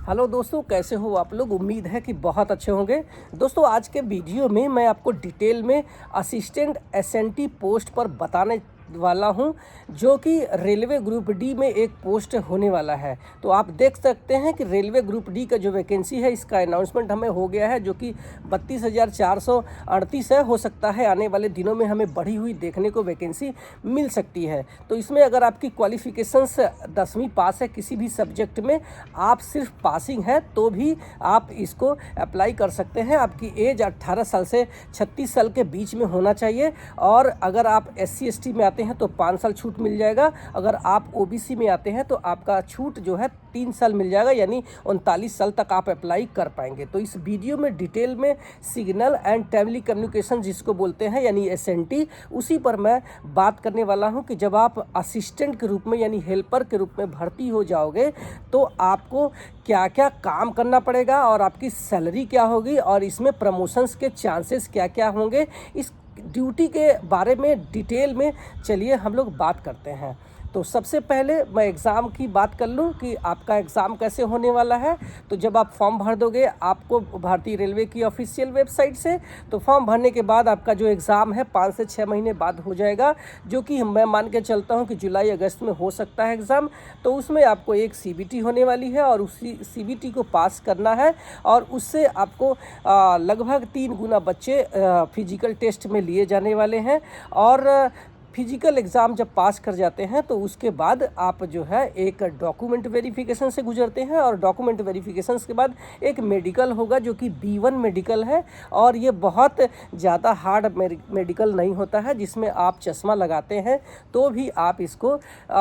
Hello दोस्तों, कैसे हो आप लोग। उम्मीद है कि बहुत अच्छे होंगे। दोस्तों, आज के वीडियो में मैं आपको डिटेल में असिस्टेंट एसएनटी पोस्ट पर बताने वाला हूं, जो कि रेलवे ग्रुप डी में एक पोस्ट होने वाला है। तो आप देख सकते हैं कि रेलवे ग्रुप डी का जो वैकेंसी है, इसका अनाउंसमेंट हमें हो गया है, जो कि 32,438 है। हो सकता है आने वाले दिनों में हमें बढ़ी हुई देखने को वैकेंसी मिल सकती है। तो इसमें अगर आपकी क्वालिफिकेशंस 10वीं पास है किसी भी सब्जेक्ट में, आप सिर्फ पासिंग है तो भी आप इसको अप्लाई कर सकते हैं। आपकी एज 18 साल से 36 साल के बीच में होना चाहिए। और अगर आप SC ST में आते हैं तो 5 साल छूट मिल जाएगा। अगर आप OBC में आते हैं तो आपका छूट जो है 3 साल मिल जाएगा, यानी 39 साल तक आप अप्लाई कर पाएंगे। तो इस वीडियो में डिटेल में सिग्नल एंड टेली कम्युनिकेशन जिसको बोलते हैं, यानी SNT, उसी पर मैं बात करने वाला हूं कि जब आप असिस्टेंट के रूप में यानी हेल्पर के रूप में भर्ती हो जाओगे तो आपको क्या क्या काम करना पड़ेगा और आपकी सैलरी क्या होगी और इसमें प्रमोशंस के चांसेस क्या क्या होंगे। इस ड्यूटी के बारे में डिटेल में चलिए हम लोग बात करते हैं। तो सबसे पहले मैं एग्ज़ाम की बात कर लूं कि आपका एग्ज़ाम कैसे होने वाला है। तो जब आप फॉर्म भर दोगे आपको भारतीय रेलवे की ऑफिशियल वेबसाइट से, तो फॉर्म भरने के बाद आपका जो एग्ज़ाम है 5 से 6 महीने बाद हो जाएगा, जो कि मैं मान के चलता हूं कि जुलाई अगस्त में हो सकता है एग्ज़ाम। तो उसमें आपको एक CBT होने वाली है और उसी CBT को पास करना है और उससे आपको लगभग 3 गुना बच्चे फिजिकल टेस्ट में लिए जाने वाले हैं। और फिजिकल एग्ज़ाम जब पास कर जाते हैं तो उसके बाद आप जो है एक डॉक्यूमेंट वेरिफिकेशन से गुजरते हैं और डॉक्यूमेंट वेरिफिकेशन के बाद एक मेडिकल होगा, जो कि B1 मेडिकल है। और ये बहुत ज़्यादा हार्ड मेडिकल नहीं होता है, जिसमें आप चश्मा लगाते हैं तो भी आप इसको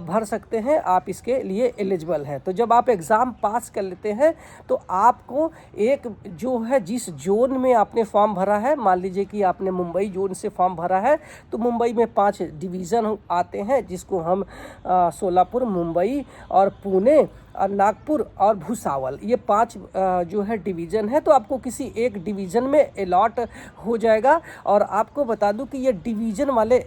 भर सकते हैं, आप इसके लिए एलिजिबल हैं। तो जब आप एग्ज़ाम पास कर लेते हैं तो आपको एक जो है जिस जोन में आपने फॉर्म भरा है, मान लीजिए कि आपने मुंबई जोन से फॉर्म भरा है, तो मुंबई में 5 डिवीज़न आते हैं, जिसको हम सोलापुर, मुंबई और पुणे और नागपुर और भुसावल, ये 5 जो है डिवीज़न है। तो आपको किसी एक डिवीज़न में अलॉट हो जाएगा। और आपको बता दूं कि ये डिवीज़न वाले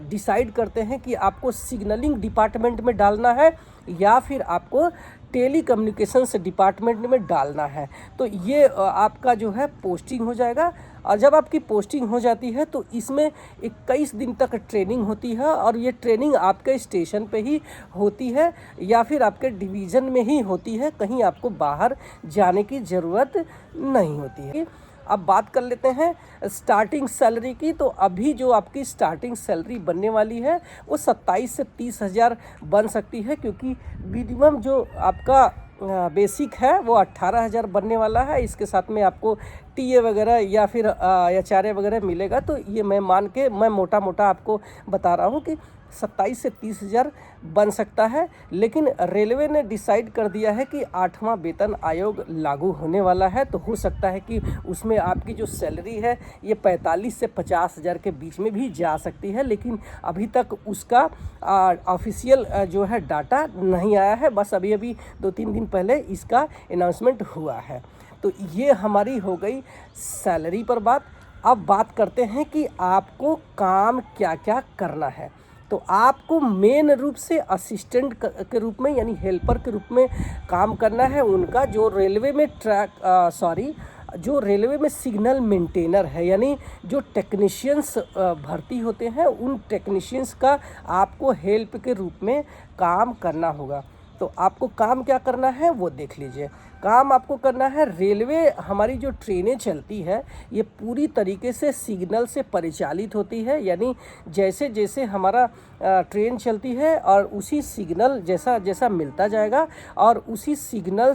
डिसाइड करते हैं कि आपको सिग्नलिंग डिपार्टमेंट में डालना है या फिर आपको टेली कम्युनिकेशंस डिपार्टमेंट में डालना है। तो ये आपका जो है पोस्टिंग हो जाएगा। और जब आपकी पोस्टिंग हो जाती है तो इसमें 21 दिन तक ट्रेनिंग होती है और ये ट्रेनिंग आपके स्टेशन पे ही होती है या फिर आपके डिवीज़न में ही होती है, कहीं आपको बाहर जाने की ज़रूरत नहीं होती है। अब बात कर लेते हैं स्टार्टिंग सैलरी की। तो अभी जो आपकी स्टार्टिंग सैलरी बनने वाली है वो 27 से 30 हज़ार बन सकती है, क्योंकि मिनिमम जो आपका बेसिक है वो 18,000 बनने वाला है। इसके साथ में आपको TA वगैरह या फिर HRA वगैरह मिलेगा। तो ये मैं मान के मैं मोटा मोटा आपको बता रहा हूँ कि 27 से 30 हज़ार बन सकता है। लेकिन रेलवे ने डिसाइड कर दिया है कि 8वां वेतन आयोग लागू होने वाला है, तो हो सकता है कि उसमें आपकी जो सैलरी है ये 45 से 50 हज़ार के बीच में भी जा सकती है। लेकिन अभी तक उसका ऑफिशियल जो है डाटा नहीं आया है, बस अभी अभी 2-3 दिन पहले इसका अनाउंसमेंट हुआ है। तो ये हमारी हो गई सैलरी पर बात। अब बात करते हैं कि आपको काम क्या क्या करना है। तो आपको मेन रूप से असिस्टेंट के रूप में यानी हेल्पर के रूप में काम करना है। उनका जो रेलवे में जो रेलवे में सिग्नल मेंटेनर है, यानी जो टेक्नीशियंस भर्ती होते हैं, उन टेक्नीशियंस का आपको हेल्प के रूप में काम करना होगा। तो आपको काम क्या करना है वो देख लीजिए। काम आपको करना है, रेलवे हमारी जो ट्रेनें चलती है ये पूरी तरीके से सिग्नल से परिचालित होती है, यानी जैसे जैसे हमारा ट्रेन चलती है और उसी सिग्नल जैसा जैसा मिलता जाएगा और उसी सिग्नल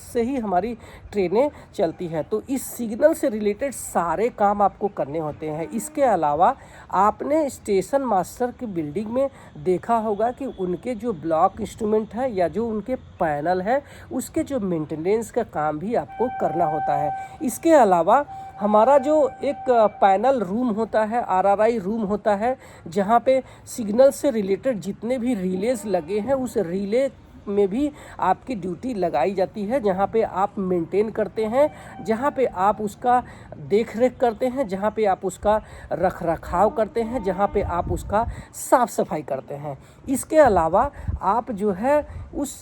से ही हमारी ट्रेनें चलती है। तो इस सिग्नल से रिलेटेड सारे काम आपको करने होते हैं। इसके अलावा आपने स्टेशन मास्टर की बिल्डिंग में देखा होगा कि उनके जो ब्लॉक इंस्ट्रूमेंट है या जो उनके पैनल है, उसके जो मेंटेनेंस का काम भी आपको करना होता है। इसके अलावा हमारा जो एक पैनल रूम होता है, RRI रूम होता है, जहाँ पे सिग्नल से रिलेटेड जितने भी रिलेज लगे हैं उस रिले में भी आपकी ड्यूटी लगाई जाती है, जहाँ पे आप मेंटेन करते हैं, जहाँ पे आप उसका देख रेख करते हैं, जहाँ पे आप उसका रख रखाव करते हैं, जहाँ पे आप उसका साफ़ सफाई करते हैं। इसके अलावा आप जो है उस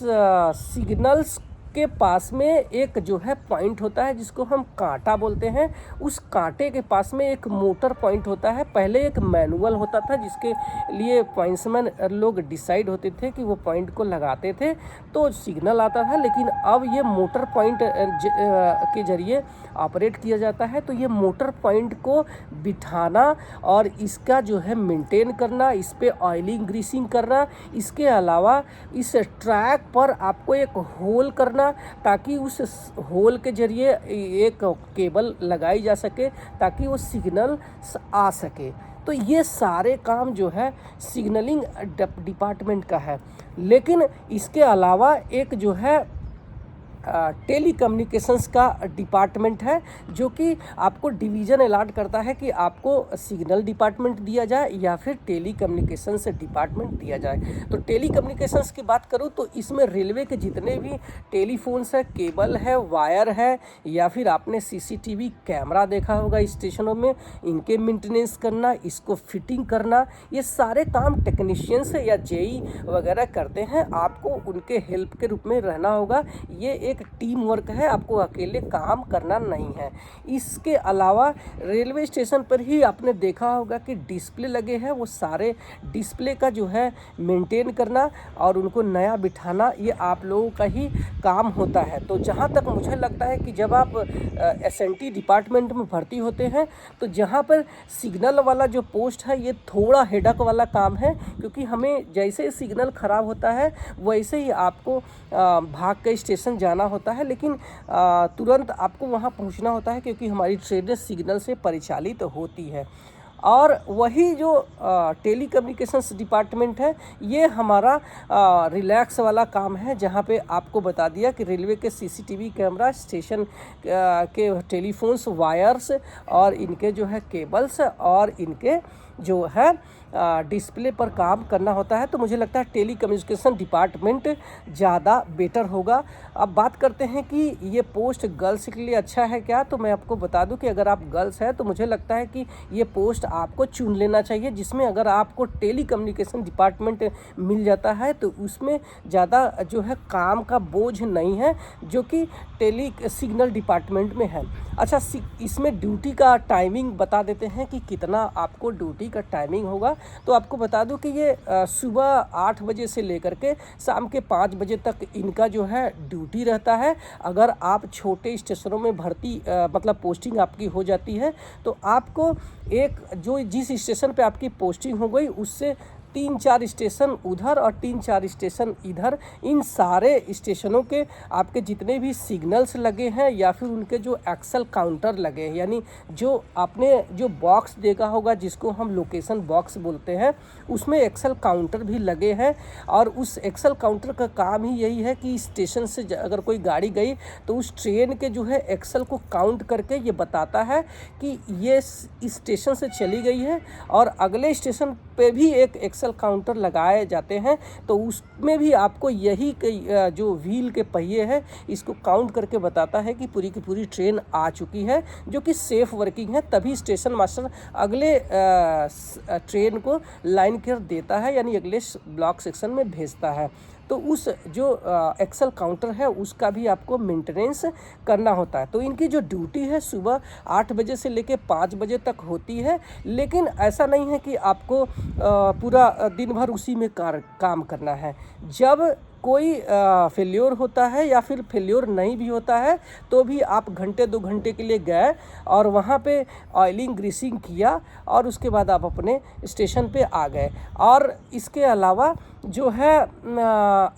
सिग्नल्स उसके पास में एक जो है पॉइंट होता है जिसको हम कांटा बोलते हैं। उस कांटे के पास में एक मोटर पॉइंट होता है। पहले एक मैनुअल होता था जिसके लिए पॉइंट्समैन लोग डिसाइड होते थे कि वो पॉइंट को लगाते थे तो सिग्नल आता था, लेकिन अब ये मोटर पॉइंट के जरिए ऑपरेट किया जाता है। तो ये मोटर पॉइंट को बिठाना और इसका जो है मेंटेन करना, इस पे ऑयलिंग ग्रीसिंग करना, इसके अलावा इस ट्रैक पर आपको एक होल करना ताकि उस होल के जरिए एक केबल लगाई जा सके ताकि वो सिग्नल आ सके। तो ये सारे काम जो है सिग्नलिंग डिपार्टमेंट का है। लेकिन इसके अलावा एक जो है टेली कम्युनिकेशंस का डिपार्टमेंट है जो कि आपको डिवीज़न अलॉट करता है कि आपको सिग्नल डिपार्टमेंट दिया जाए या फिर टेली कम्युनिकेशंस डिपार्टमेंट दिया जाए। तो टेली कम्युनिकेशंस की बात करूँ तो इसमें रेलवे के जितने भी टेलीफोन्स है, केबल है, वायर है, या फिर आपने सीसीटीवी कैमरा देखा होगा स्टेशनों में, इनके मेंटेनेंस करना, इसको फिटिंग करना, ये सारे काम टेक्नीशियंस या जेई वगैरह करते हैं। आपको उनके हेल्प के रूप में रहना होगा। ये एक टीम वर्क है, आपको अकेले काम करना नहीं है। इसके अलावा रेलवे स्टेशन पर ही आपने देखा होगा कि डिस्प्ले लगे हैं, वो सारे डिस्प्ले का जो है मेंटेन करना और उनको नया बिठाना, ये आप लोगों का ही काम होता है। तो जहाँ तक मुझे लगता है कि जब आप एसएनटी डिपार्टमेंट में भर्ती होते हैं तो जहाँ पर सिग्नल वाला जो पोस्ट है ये थोड़ा हेडक वाला काम है, क्योंकि हमें जैसे सिग्नल ख़राब होता है वैसे ही आपको भाग के स्टेशन जाना होता है, लेकिन तुरंत आपको वहाँ पहुँचना होता है क्योंकि हमारी ट्रेनें सिग्नल से परिचालित होती है। और वही जो टेली कम्युनिकेशंस डिपार्टमेंट है ये हमारा रिलैक्स वाला काम है, जहाँ पे आपको बता दिया कि रेलवे के सीसीटीवी कैमरा, स्टेशन के टेलीफोन्स, वायर्स और इनके जो है केबल्स और इनके जो है डिस्प्ले पर काम करना होता है। तो मुझे लगता है टेली कम्युनिकेशन डिपार्टमेंट ज़्यादा बेटर होगा। अब बात करते हैं कि ये पोस्ट गर्ल्स के लिए अच्छा है क्या, तो मैं आपको बता दूं कि अगर आप गर्ल्स हैं तो मुझे लगता है कि ये पोस्ट आपको चुन लेना चाहिए, जिसमें अगर आपको टेली कम्युनिकेशन डिपार्टमेंट मिल जाता है तो उसमें ज़्यादा जो है काम का बोझ नहीं है जो कि टेली सिग्नल डिपार्टमेंट में है। अच्छा, इसमें ड्यूटी का टाइमिंग बता देते हैं कि कितना आपको ड्यूटी का टाइमिंग होगा। तो आपको बता दूं कि ये सुबह 8 बजे से लेकर के शाम के 5 बजे तक इनका जो है ड्यूटी रहता है। अगर आप छोटे स्टेशनों में भर्ती मतलब पोस्टिंग आपकी हो जाती है तो आपको एक जो जिस स्टेशन पे आपकी पोस्टिंग हो गई उससे 3-4 स्टेशन उधर और 3-4 स्टेशन इधर, इन सारे स्टेशनों के आपके जितने भी सिग्नल्स लगे हैं या फिर उनके जो एक्सेल काउंटर लगे हैं, यानी जो आपने जो बॉक्स देखा होगा जिसको हम लोकेशन बॉक्स बोलते हैं, उसमें एक्सेल काउंटर भी लगे हैं। और उस एक्सेल काउंटर का काम ही यही है कि स्टेशन से अगर कोई गाड़ी गई तो उस ट्रेन के जो है एक्सेल को काउंट करके ये बताता है कि ये इस स्टेशन से चली गई है, और अगले स्टेशन पे भी एक एक्सेल काउंटर लगाए जाते हैं। तो उसमें भी आपको यही जो व्हील के पहिए हैं इसको काउंट करके बताता है कि पूरी की पूरी ट्रेन आ चुकी है, जो कि सेफ वर्किंग है। तभी स्टेशन मास्टर अगले ट्रेन को लाइन कर देता है, यानी अगले ब्लॉक सेक्शन में भेजता है। तो उस जो एक्सेल काउंटर है उसका भी आपको मेंटेनेंस करना होता है। तो इनकी जो ड्यूटी है सुबह 8 बजे से लेके 5 बजे तक होती है, लेकिन ऐसा नहीं है कि आपको पूरा दिन भर उसी में काम करना है। जब कोई फेल्योर होता है या फिर फेल्योर नहीं भी होता है तो भी आप घंटे 2 घंटे के लिए गए और वहाँ पे ऑयलिंग ग्रीसिंग किया और उसके बाद आप अपने स्टेशन पे आ गए। और इसके अलावा जो है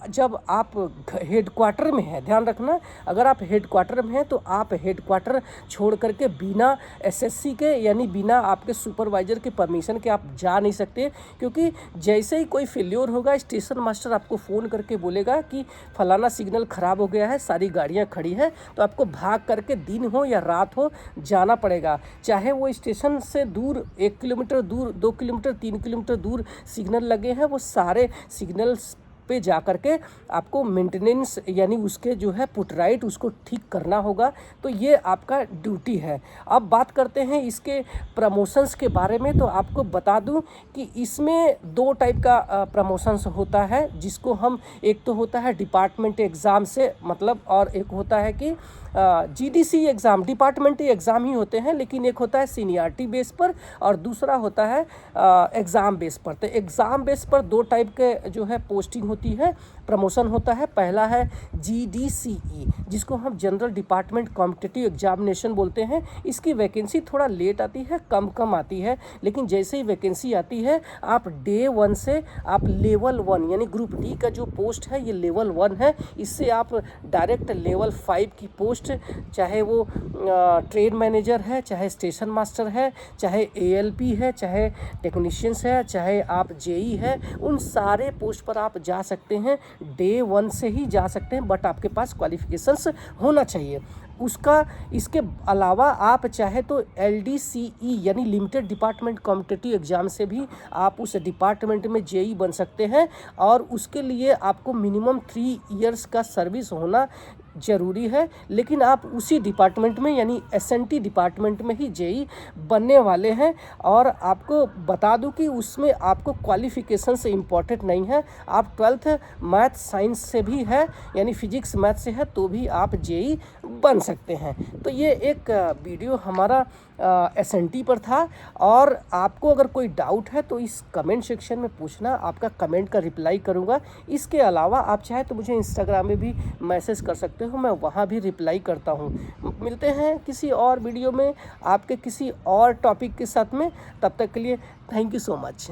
जब आप हेडक्वार्टर में हैं, ध्यान रखना, अगर आप हेडक्वार्टर में हैं तो आप हेडक्वार्टर छोड़ करके बिना एसएससी के यानी बिना आपके सुपरवाइज़र के परमिशन के आप जा नहीं सकते, क्योंकि जैसे ही कोई फेल्योर होगा स्टेशन मास्टर आपको फ़ोन करके बोलेगा कि फलाना सिग्नल ख़राब हो गया है, सारी गाड़ियाँ खड़ी हैं, तो आपको भाग करके दिन हो या रात हो जाना पड़ेगा। चाहे वो स्टेशन से दूर 1 किलोमीटर दूर, 2 किलोमीटर, 3 किलोमीटर दूर सिग्नल लगे हैं, वो सारे सिग्नल्स पे जा कर के आपको मेंटेनेंस यानी उसके जो है पुटराइट उसको ठीक करना होगा। तो ये आपका ड्यूटी है। अब बात करते हैं इसके प्रमोशंस के बारे में। तो आपको बता दूं कि इसमें 2 टाइप का प्रमोशंस होता है, जिसको हम, एक तो होता है डिपार्टमेंट एग्ज़ाम से मतलब, और एक होता है कि जीडीसी एग्ज़ाम, डिपार्टमेंटी एग्ज़ाम ही होते हैं, लेकिन एक होता है सीनियरिटी बेस पर और दूसरा होता है एग्ज़ाम बेस पर। तो एग्ज़ाम बेस पर 2 टाइप के जो है पोस्टिंग होती है, प्रमोशन होता है। पहला है जीडीसीई, जिसको हम जनरल डिपार्टमेंट कॉम्पिटिटिव एग्जामिनेशन बोलते हैं। इसकी वैकेंसी थोड़ा लेट आती है, कम आती है, लेकिन जैसे ही वैकेंसी आती है आप डे 1 से आप लेवल 1 यानी ग्रुप डी का जो पोस्ट है ये लेवल 1 है, इससे आप डायरेक्ट लेवल 5 की पोस्ट, चाहे वो ट्रेन मैनेजर है, चाहे स्टेशन मास्टर है, चाहे एएलपी है, चाहे टेक्नीशियंस है, चाहे आप जेई है, उन सारे पोस्ट पर आप जा सकते हैं। डे 1 से ही जा सकते हैं, बट आपके पास क्वालिफिकेशंस होना चाहिए। उसका इसके अलावा आप चाहे तो एलडीसीई यानी लिमिटेड डिपार्टमेंट कॉम्पिटिटिव एग्ज़ाम से भी आप उस डिपार्टमेंट में जेई बन सकते हैं, और उसके लिए आपको मिनिमम 3 इयर्स का सर्विस होना ज़रूरी है। लेकिन आप उसी डिपार्टमेंट में यानी एसएनटी डिपार्टमेंट में ही जेई बनने वाले हैं। और आपको बता दूं कि उसमें आपको क्वालिफ़िकेशन से इम्पॉर्टेंट नहीं है, आप 12th मैथ साइंस से भी है यानी फिजिक्स मैथ से है तो भी आप जेई बन सकते हैं। तो ये एक वीडियो हमारा एसएनटी पर था, और आपको अगर कोई डाउट है तो इस कमेंट सेक्शन में पूछना, आपका कमेंट का रिप्लाई करूँगा। इसके अलावा आप चाहे तो मुझे इंस्टाग्राम में भी मैसेज कर सकते हो, मैं वहाँ भी रिप्लाई करता हूँ। मिलते हैं किसी और वीडियो में आपके किसी और टॉपिक के साथ में, तब तक के लिए थैंक यू सो मच।